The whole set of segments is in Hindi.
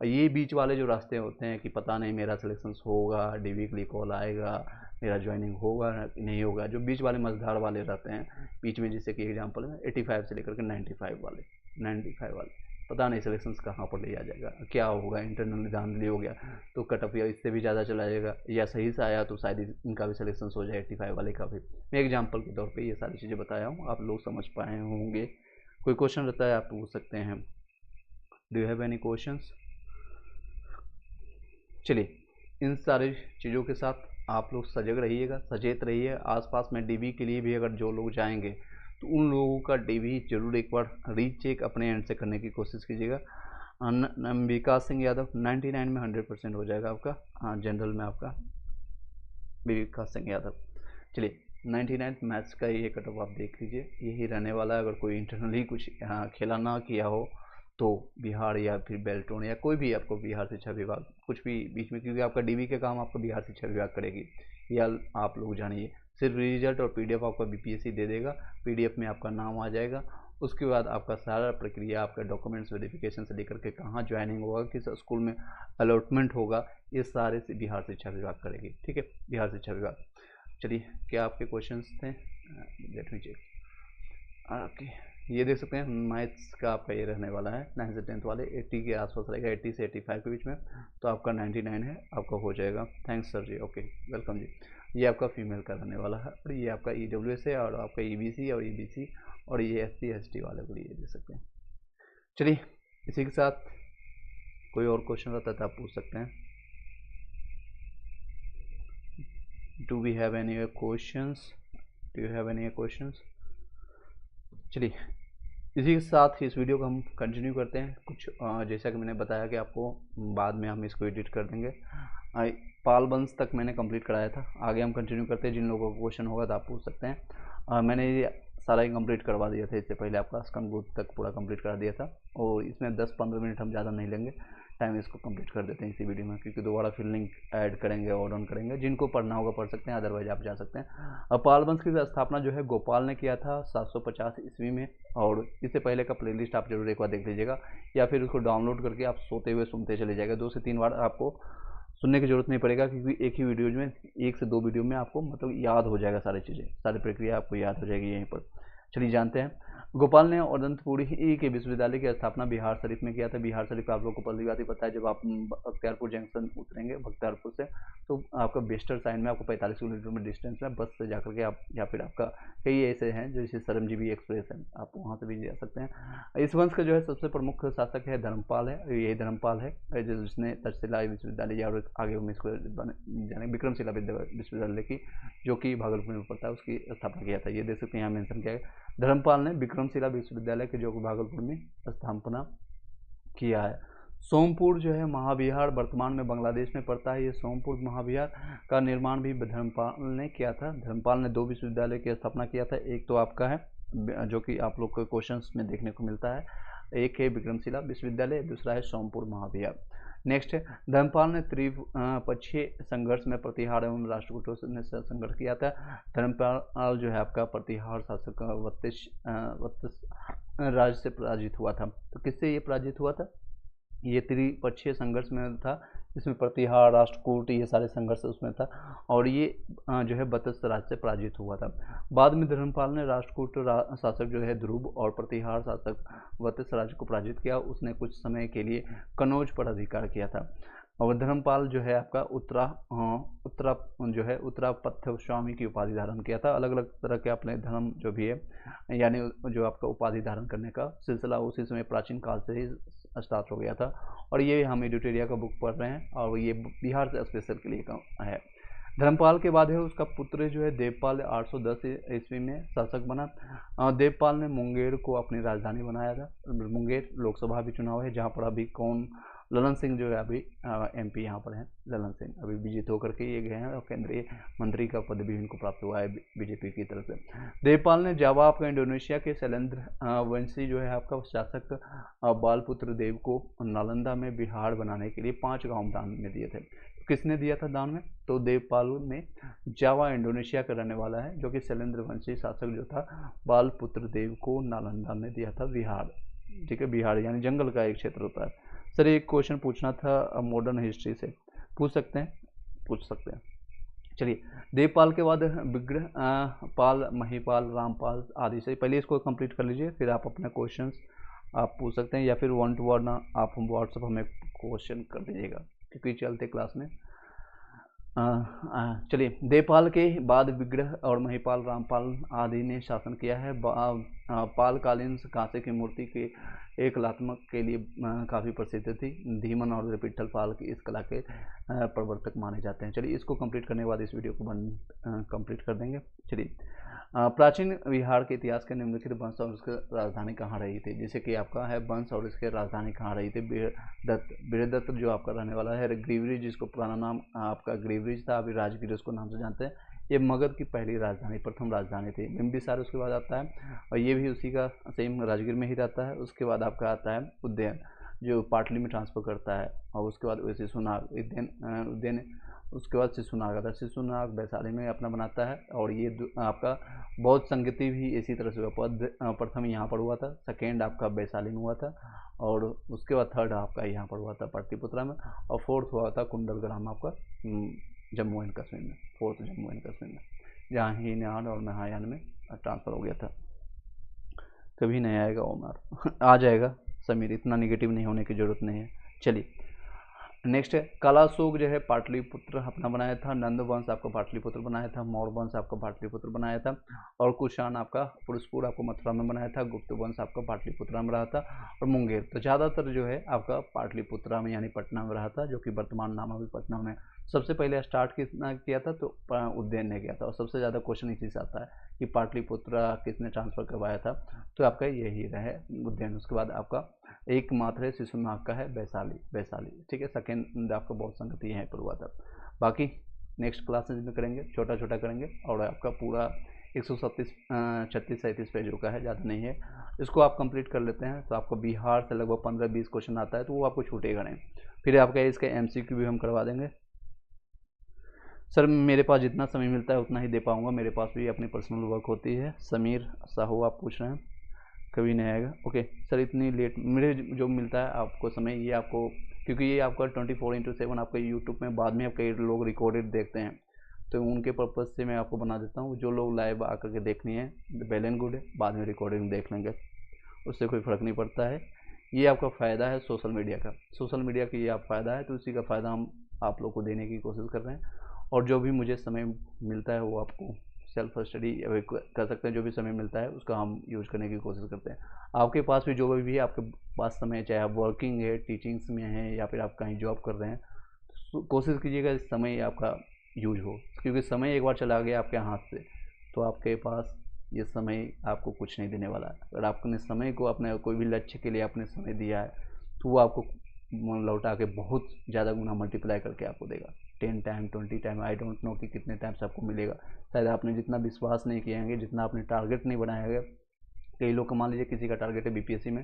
और ये बीच वाले जो रास्ते होते हैं कि पता नहीं मेरा सिलेक्शन होगा, डीवी के लिए कॉल आएगा, मेरा ज्वाइनिंग होगा नहीं होगा, जो बीच वाले मझधार वाले रहते हैं बीच में, जैसे कि एग्जांपल है 85 से लेकर के 95 वाले, 95 वाले पता नहीं सिलेक्शन कहाँ पर ले आ जाएगा, क्या होगा, इंटरनल धांधली हो गया तो कट ऑफ या इससे भी ज़्यादा चला जाएगा, या सही से आया तो शायद इनका भी सिलेक्शन हो जाए 85 वाले का भी। मैं एग्जांपल के तौर पे ये सारी चीज़ें बताया हूँ, आप लोग समझ पाए होंगे। कोई क्वेश्चन रहता है आप पूछ सकते हैं। Do you have any questions? चलिए, इन सारी चीज़ों के साथ आप लोग सजग रहिएगा, सचेत रहिए। आसपास में डीवी के लिए भी अगर जो लोग जाएंगे तो उन लोगों का डीवी जरूर एक बार रीचेक अपने एंड से करने की कोशिश कीजिएगा। विकास सिंह यादव 99 में 100% हो जाएगा आपका, जनरल में आपका विकास सिंह यादव। चलिए, 99 मैथ्स का ये कट ऑफ आप देख लीजिए, यही रहने वाला है। अगर कोई इंटरनली कुछ खेला ना किया हो तो बिहार या फिर बेल्टोन या कोई भी आपको बिहार शिक्षा विभाग कुछ भी बीच में, क्योंकि आपका डीवी का काम आपका बिहार शिक्षा विभाग करेगी, या आप लोग जानिए। सिर्फ रिजल्ट और पीडीएफ आपका बीपीएससी दे देगा, पीडीएफ में आपका नाम आ जाएगा। उसके बाद आपका सारा प्रक्रिया, आपका डॉक्यूमेंट्स वेरिफिकेशन से लेकर के कहाँ ज्वाइनिंग होगा, किस स्कूल में अलॉटमेंट होगा, ये सारे से बिहार शिक्षा विभाग करेगी। ठीक है, बिहार शिक्षा विभाग। चलिए, क्या आपके क्वेश्चंस थे? Let me check. ओके, ये देख सकते हैं मैथ्स का आपका ये रहने वाला है 9 से 10th वाले 80 के आसपास रहेगा, 80 से 85 के बीच में, तो आपका 99 है, आपका हो जाएगा। थैंक्स सर जी, ओके वेलकम जी। ये आपका फीमेल का रहने वाला है, और ये आपका EWS है, और आपका EBC और EBC, और ये SC ST वाले के लिए देख सकते हैं। चलिए, इसी के साथ कोई और क्वेश्चन रहता है तो आप पूछ सकते हैं। Do we have any questions? Do you have any questions? चलिए, इसी के साथ इस वीडियो को हम कंटिन्यू करते हैं। कुछ जैसा कि मैंने बताया कि आपको बाद में हम इसको एडिट कर देंगे। पाल वंश तक मैंने कंप्लीट कराया था, आगे हम कंटिन्यू करते हैं। जिन लोगों को क्वेश्चन होगा तो आप पूछ सकते हैं। मैंने ये सारा ही कंप्लीट करवा दिया था, इससे पहले आपका स्कंदगुप्त तक पूरा कंप्लीट करा दिया था, और इसमें 10-15 मिनट हम ज़्यादा नहीं लेंगे टाइम, इसको कंप्लीट कर देते हैं इसी वीडियो में, क्योंकि दोबारा फिर लिंक ऐड करेंगे और ऑन करेंगे। जिनको पढ़ना होगा पढ़ सकते हैं, अदरवाइज आप जा सकते हैं। अब पाल वंश की स्थापना जो है गोपाल ने किया था 750 ईस्वी में, और इससे पहले का प्लेलिस्ट आप जरूर एक बार देख लीजिएगा, या फिर उसको डाउनलोड करके आप सोते हुए सुनते चले जाएगा। 2 से 3 बार आपको सुनने की जरूरत नहीं पड़ेगा, क्योंकि एक ही वीडियो में 1 से 2 वीडियो में आपको मतलब याद हो जाएगा सारी चीज़ें, सारी प्रक्रिया आपको याद हो जाएगी यहीं पर। चलिए जानते हैं। गोपाल ने अनंतपुरी के विश्वविद्यालय की स्थापना बिहार शरीफ में किया था। बिहार शरीफ आप लोग को पहली बात ही पता है, जब आप बख्तियारपुर जंक्शन उतरेंगे बख्तियारपुर से, तो आपका वेस्टर्न साइड में आपको 45 किलोमीटर में डिस्टेंस है, बस से जाकर के आप, या फिर आपका कई ऐसे हैं जैसे सरमजीवी एक्सप्रेस है, आप वहाँ से भी जा सकते हैं। इस वंश का जो है सबसे प्रमुख शासक है धर्मपाल है, यही धर्मपाल है जिसने तक्षशिला विश्वविद्यालय या आगे में इसको जाने विक्रमशिला विश्वविद्यालय की, जो कि भागलपुर में पड़ता है, उसकी स्थापना किया था। ये देख सकते हैं यहाँ मेंशन किया है, धर्मपाल ने विक्रमशिला विश्वविद्यालय के जो भागलपुर में स्थापना किया है। सोमपुर जो है महाविहार वर्तमान में बांग्लादेश में पड़ता है। ये सोमपुर महाविहार का निर्माण भी धर्मपाल ने किया था। धर्मपाल ने 2 विश्वविद्यालय की स्थापना किया था। एक तो आपका है जो कि आप लोग को क्वेश्चंस में देखने को मिलता है, एक है विक्रमशिला विश्वविद्यालय, दूसरा है सोमपुर महाविहार। नेक्स्ट है, धर्मपाल ने त्रिपक्षीय संघर्ष में प्रतिहार एवं राष्ट्रकूटों से संघर्ष किया था। धर्मपाल जो है आपका प्रतिहार शासक वत्स राज्य से पराजित हुआ था। तो किससे ये पराजित हुआ था? ये त्रिपक्षीय संघर्ष में था, इसमें प्रतिहार, राष्ट्रकूट, ये सारे संघर्ष उसमें था, और ये जो है वत्स राज्य से पराजित हुआ था। बाद में धर्मपाल ने राष्ट्रकूट शासक जो है ध्रुव और प्रतिहार शासक वत्स राज्य को पराजित किया। उसने कुछ समय के लिए कनौज पर अधिकार किया था। और धर्मपाल जो है आपका उत्तरापथ्य स्वामी की उपाधि धारण किया था। अलग अलग तरह के अपने धर्म जो भी है, यानी जो आपका उपाधि धारण करने का सिलसिला उसी समय प्राचीन काल से ही स्टार्ट हो गया था। और ये हम एडिटोरिया का बुक पढ़ रहे हैं, और ये बिहार से स्पेशल के लिए है। धर्मपाल के बाद है उसका पुत्र जो है देवपाल 810 ईस्वी में शासक बना। देवपाल ने मुंगेर को अपनी राजधानी बनाया था। मुंगेर लोकसभा भी चुनाव है, जहाँ पर अभी ललन सिंह जो है अभी MP यहाँ पर हैं। ललन सिंह अभी विजित होकर के ये गए हैं, और केंद्रीय मंत्री का पद भी इनको प्राप्त हुआ है बीजेपी की तरफ से। देवपाल ने जावा आपका इंडोनेशिया के शैलेंद्र वंशी जो है आपका शासक बालपुत्र देव को नालंदा में बिहार बनाने के लिए 5 गांव दान में दिए थे। किसने दिया था दान में? तो देवपाल ने जावा इंडोनेशिया का रहने वाला है, जो कि शैलेंद्र वंशी शासक जो था बालपुत्र देव को नालंदा में दिया था बिहार। ठीक है, बिहार यानी जंगल का एक क्षेत्र होता है। सर एक क्वेश्चन पूछना था मॉडर्न हिस्ट्री से, पूछ सकते हैं? पूछ सकते हैं। चलिए, देवपाल के बाद विग्रह पाल, महिपाल, रामपाल आदि से, पहले इसको कंप्लीट कर लीजिए, फिर आप अपने क्वेश्चंस आप पूछ सकते हैं, या फिर 1 to 1 आप व्हाट्सएप हमें क्वेश्चन कर दीजिएगा क्योंकि चलते क्लास में। चलिए, देवपाल के बाद विग्रह और महिपाल, रामपाल आदि ने शासन किया है। पालकालीन कांसे की मूर्ति के एक कलात्मक के लिए काफ़ी प्रसिद्ध थी। धीमन और विट्ठल पाल की इस कला के प्रवर्तक माने जाते हैं। चलिए, इसको कंप्लीट करने के बाद इस वीडियो को कंप्लीट कर देंगे। चलिए, प्राचीन बिहार के इतिहास के निम्नलिखित वंश और उसकी राजधानी कहाँ रही थी? जैसे कि आपका है वंश और इसके राजधानी कहाँ रही थी? बृहदत्त जो आपका रहने वाला है ग्रीवरी, जिसको पुराना नाम आपका ग्रीवरीज था, अभी राजगिर उसको नाम से जानते हैं। ये मगध की पहली राजधानी, प्रथम राजधानी थी। बिंबिसार उसके बाद आता है और ये भी उसी का सेम राजगिर में ही रहता है। उसके बाद आपका आता है उज्जैन, जो पाटली में ट्रांसफर करता है, और उसके बाद वैसे शिशुनाग, उज्जैन, उसके बाद शिशुनाग आता है। शिशुनाग वैशाली में अपना बनाता है। और ये आपका बौद्ध संगति भी इसी तरह से हुआ। प्रथम यहाँ पर हुआ था, सेकेंड आपका वैशाली में हुआ था, और उसके बाद थर्ड आपका यहाँ पर हुआ था पाटलिपुत्रा में, और फोर्थ हुआ था कुंडलग्राम आपका जम्मू एंड कश्मीर में, फोर्थ जम्मू एंड कश्मीर में, जहाँ हीनयान और महायान में ट्रांसफ़र हो गया था। कभी नहीं आएगा ओमर आ जाएगा समीर, इतना निगेटिव नहीं होने की ज़रूरत नहीं है। चलिए, नेक्स्ट है कलाशोक जो है पाटलिपुत्र अपना बनाया था। नंद वंश आपका पाटलिपुत्र बनाया था। मौर्य वंश आपका पाटलिपुत्र बनाया था। और कुषाण आपका पुरुषपुर आपको मथुरा में बनाया था। गुप्त वंश आपका पाटलिपुत्रा में रहा था। और मुंगेर तो ज़्यादातर जो है आपका पाटलिपुत्रा में यानी पटना में रहा था, जो कि वर्तमान नाम अभी पटना में। सबसे पहले स्टार्ट किसने किया था? तो उज्जैन ने किया था। और सबसे ज़्यादा क्वेश्चन इसी से आता है कि पाटलिपुत्रा किसने ट्रांसफ़र करवाया था, तो आपका यही रहे उज्जैन। उसके बाद आपका एक मात्र है शिशुनाग का है वैशाली, ठीक है। सेकेंड आपका बौद्ध संगति यहीं पर हुआ था। बाकी नेक्स्ट क्लासेज में करेंगे, छोटा छोटा करेंगे। और आपका पूरा 136 पेजों का है, ज़्यादा नहीं है। इसको आप कंप्लीट कर लेते हैं तो आपको बिहार से लगभग 15-20 क्वेश्चन आता है, तो वो आपको छूटेगा नहीं। फिर आपका इसका MCQ भी हम करवा देंगे। सर मेरे पास जितना समय मिलता है उतना ही दे पाऊँगा, मेरे पास भी अपनी पर्सनल वर्क होती है। समीर साहू आप पूछ रहे हैं, कभी नहीं आएगा। ओके सर, इतनी लेट मेरे जो मिलता है आपको समय, ये आपको क्योंकि ये आपका 24/7 आपका यूट्यूब में बाद में आप कई लोग रिकॉर्डेड देखते हैं, तो उनके पर्पज़ से मैं आपको बना देता हूँ। जो लोग लाइव आकर के देखनी है वेल एंड गुड है, बाद में रिकॉर्डिंग देख लेंगे, उससे कोई फ़र्क नहीं पड़ता है। ये आपका फ़ायदा है सोशल मीडिया का, ये आप फ़ायदा है, तो उसी का फ़ायदा हम आप लोग को देने की कोशिश कर रहे हैं। और जो भी मुझे समय मिलता है वो आपको सेल्फ स्टडी कर सकते हैं। जो भी समय मिलता है उसका हम यूज करने की कोशिश करते हैं। आपके पास भी जो भी है आपके पास समय, चाहे आप वर्किंग है, टीचिंग्स में हैं, या फिर आप कहीं जॉब कर रहे हैं, तो कोशिश कीजिएगा इस समय आपका यूज हो, क्योंकि समय एक बार चला गया आपके हाथ से तो आपके पास ये समय आपको कुछ नहीं देने वाला है। अगर आपने समय को अपने कोई भी लक्ष्य के लिए आपने समय दिया है तो वो आपको लौटा के बहुत ज़्यादा गुना मल्टीप्लाई करके आपको देगा, 10 time 20 time, I don't know कि कितने टाइम्स आपको मिलेगा। शायद आपने जितना विश्वास नहीं किए होंगे, जितना आपने टारगेट नहीं बनाया है। कई लोग का मान लीजिए किसी का टारगेट है BPSC में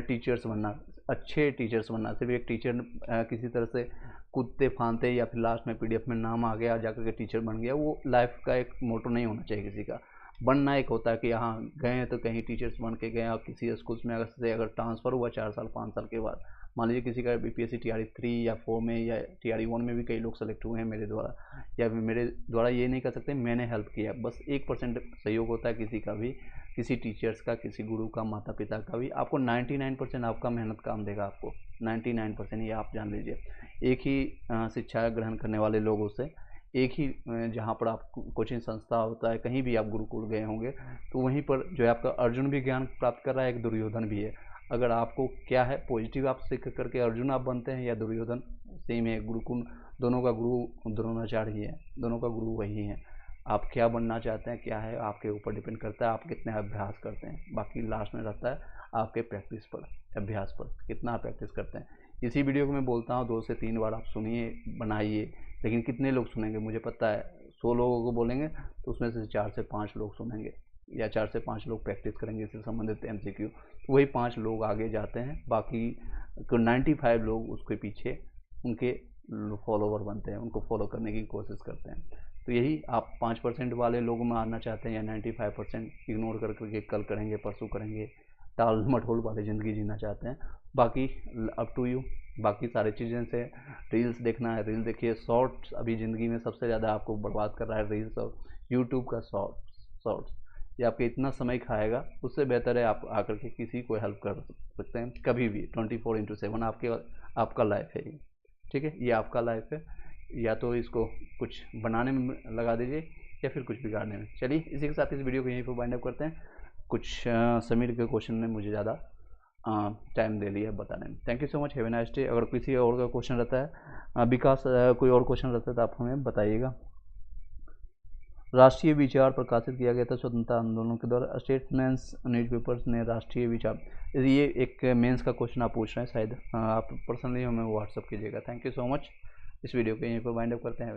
टीचर्स बनना, अच्छे टीचर्स बनना। सिर्फ एक टीचर किसी तरह से कूदते फांदते या फिर लास्ट में PDF में नाम आ गया जाकर के टीचर बन गया, वो लाइफ का एक मोटो नहीं होना चाहिए किसी का। बनना एक होता है कि यहाँ गए हैं तो कहीं टीचर्स बन के गए, और किसी स्कूल में अगर ट्रांसफ़र हुआ 4 साल 5 साल के बाद, मान लीजिए किसी का BPSC TRE 3 या 4 में या TRE 1 में भी कई लोग सेलेक्ट हुए हैं मेरे द्वारा, या मेरे द्वारा ये नहीं कर सकते, मैंने हेल्प किया। बस 1% सहयोग होता है किसी का भी, किसी टीचर्स का, किसी गुरु का, माता पिता का भी। आपको 99% आपका मेहनत काम देगा, आपको 99% ये आप जान लीजिए। एक ही शिक्षा ग्रहण करने वाले लोगों से, एक ही जहाँ पर आप कोचिंग संस्था होता है, कहीं भी आप गुरुकुल गए होंगे, तो वहीं पर जो है आपका अर्जुन भी ज्ञान प्राप्त कर रहा है, एक दुर्योधन भी है। अगर आपको क्या है पॉजिटिव आप सीख करके अर्जुन आप बनते हैं या दुर्योधन, सेम है। गुरुकुल दोनों का गुरु द्रोणाचार्य ही है, दोनों का गुरु वही है। आप क्या बनना चाहते हैं, क्या है, आपके ऊपर डिपेंड करता है, आप कितने अभ्यास करते हैं। बाकी लास्ट में रहता है आपके प्रैक्टिस पर, अभ्यास पर, कितना प्रैक्टिस करते हैं। इसी वीडियो को मैं बोलता हूँ 2 से 3 बार आप सुनिए, बनाइए, लेकिन कितने लोग सुनेंगे मुझे पता है। 100 लोगों को बोलेंगे तो उसमें से 4 से 5 लोग सुनेंगे, या 4 से 5 लोग प्रैक्टिस करेंगे इससे संबंधित MCQ, वही 5 लोग आगे जाते हैं। बाकी 95 लोग उसके पीछे उनके फॉलोवर बनते हैं, उनको फॉलो करने की कोशिश करते हैं। तो यही आप 5% वाले लोगों में आना चाहते हैं, या 95% इग्नोर करके कल करेंगे परसों करेंगे, टाल मटोल वाली ज़िंदगी जीना चाहते हैं। बाकी अप टू यू, बाकी सारी चीज़ें से रील्स देखना है रील देखिए, शॉर्ट्स अभी ज़िंदगी में सबसे ज़्यादा आपको बर्बाद कर रहा है रील्स और यूट्यूब का शॉर्ट्स ये आपके इतना समय खाएगा, उससे बेहतर है आप आकर के किसी को हेल्प कर सकते हैं कभी भी 24/7 आपका लाइफ है ये, ठीक है, ये आपका लाइफ है, या तो इसको कुछ बनाने में लगा दीजिए या फिर कुछ बिगाड़ने में। चलिए इसी के साथ इस वीडियो को यहीं पर वाइंड अप करते हैं। कुछ समीर के क्वेश्चन ने मुझे ज़्यादा टाइम दे लिया बताने में। Thank you so much, have a nice day. अगर किसी और का क्वेश्चन रहता है विकास कोई और क्वेश्चन रहता है तो आप हमें बताइएगा। राष्ट्रीय विचार प्रकाशित किया गया था स्वतंत्रता आंदोलन के दौरान, स्टेटमेंट्स न्यूज़पेपर्स ने राष्ट्रीय विचार, ये एक मेंस का क्वेश्चन आप पूछ रहे हैं शायद, आप पर्सनली हमें व्हाट्सअप कीजिएगा। थैंक यू सो मच, इस वीडियो को यहीं पर वाइंड अप करते हैं।